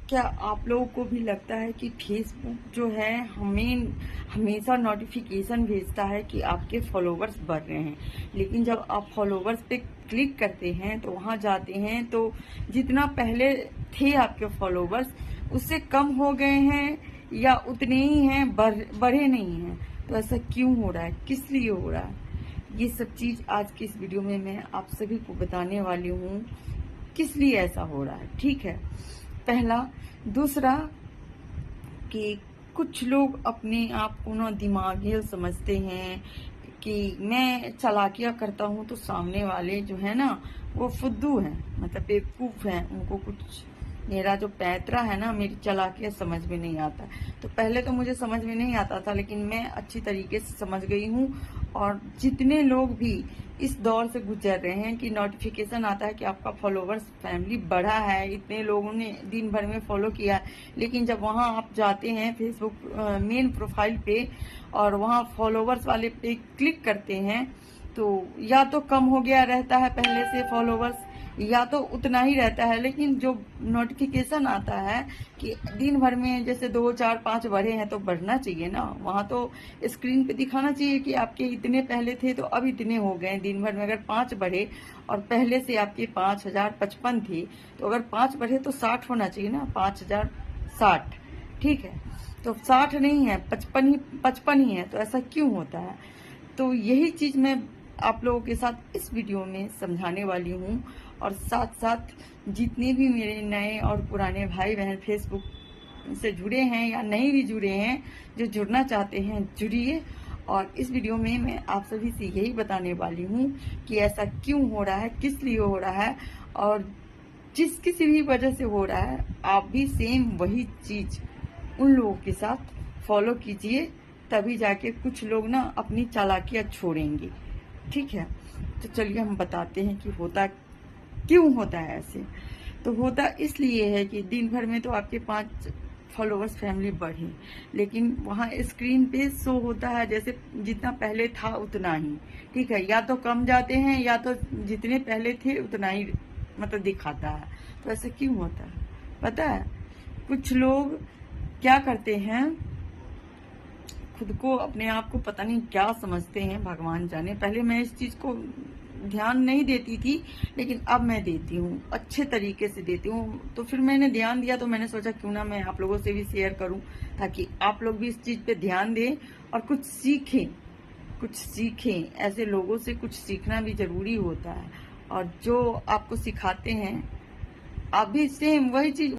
क्या आप लोगों को भी लगता है कि फेसबुक जो है हमें हमेशा नोटिफिकेशन भेजता है कि आपके फॉलोवर्स बढ़ रहे हैं, लेकिन जब आप फॉलोवर्स पे क्लिक करते हैं तो वहां जाते हैं तो जितना पहले थे आपके फॉलोवर्स उससे कम हो गए हैं या उतने ही हैं, बढ़े नहीं हैं। तो ऐसा क्यों हो रहा है, किस लिए हो रहा है, ये सब चीज आज की इस वीडियो में मैं आप सभी को बताने वाली हूँ, किस लिए ऐसा हो रहा है। ठीक है, पहला। दूसरा कि कुछ लोग अपने आप को ना दिमागी समझते हैं कि मैं चालाकियां करता हूं तो सामने वाले जो है ना वो फुद्दू है, मतलब बेवकूफ है, उनको कुछ मेरा जो पैतरा है ना, मेरी चालाकियां समझ में नहीं आता। तो पहले तो मुझे समझ में नहीं आता था, लेकिन मैं अच्छी तरीके से समझ गई हूँ। और जितने लोग भी इस दौर से गुजर रहे हैं कि नोटिफिकेशन आता है कि आपका फॉलोवर्स फैमिली बढ़ा है, इतने लोगों ने दिन भर में फॉलो किया, लेकिन जब वहां आप जाते हैं फेसबुक मेन प्रोफाइल पे और वहां फॉलोवर्स वाले पे क्लिक करते हैं तो या तो कम हो गया रहता है पहले से फॉलोवर्स, या तो उतना ही रहता है। लेकिन जो नोटिफिकेशन आता है कि दिन भर में जैसे 2, 4, 5 बढ़े हैं तो बढ़ना चाहिए ना, वहां तो स्क्रीन पे दिखाना चाहिए कि आपके इतने पहले थे तो अब इतने हो गए। दिन भर में अगर 5 बढ़े और पहले से आपके 5055 थे, तो अगर 5 बढ़े तो 60 होना चाहिए ना, 5060। ठीक है, तो 60 नहीं है, 55 ही है। तो ऐसा क्यों होता है? तो यही चीज मैं आप लोगों के साथ इस वीडियो में समझाने वाली हूँ। और साथ साथ जितने भी मेरे नए और पुराने भाई बहन फेसबुक से जुड़े हैं या नहीं भी जुड़े हैं, जो जुड़ना चाहते हैं जुड़िए। और इस वीडियो में मैं आप सभी से यही बताने वाली हूँ कि ऐसा क्यों हो रहा है, किस लिए हो रहा है, और जिस किसी भी वजह से हो रहा है आप भी सेम वही चीज उन लोगों के साथ फॉलो कीजिए, तभी जाके कुछ लोग ना अपनी चालाकियां छोड़ेंगे। ठीक है, तो चलिए हम बताते हैं कि होता क्यों होता है ऐसे। तो होता इसलिए है कि दिन भर में तो आपके 5 फॉलोवर्स फैमिली बढ़े, लेकिन वहाँ स्क्रीन पे शो होता है जैसे जितना पहले था उतना ही। ठीक है, या तो कम जाते हैं या तो जितने पहले थे उतना ही मतलब दिखाता है। तो ऐसे क्यों होता है पता है? कुछ लोग क्या करते हैं, खुद को अपने आप को पता नहीं क्या समझते हैं, भगवान जाने। पहले मैं इस चीज को ध्यान नहीं देती थी, लेकिन अब मैं देती हूँ, अच्छे तरीके से देती हूँ। तो फिर मैंने ध्यान दिया, तो मैंने सोचा क्यों ना मैं आप लोगों से भी शेयर करूं, ताकि आप लोग भी इस चीज पे ध्यान दें और कुछ सीखें, कुछ सीखें। ऐसे लोगों से कुछ सीखना भी जरूरी होता है, और जो आपको सिखाते हैं आप भी सेम वही चीज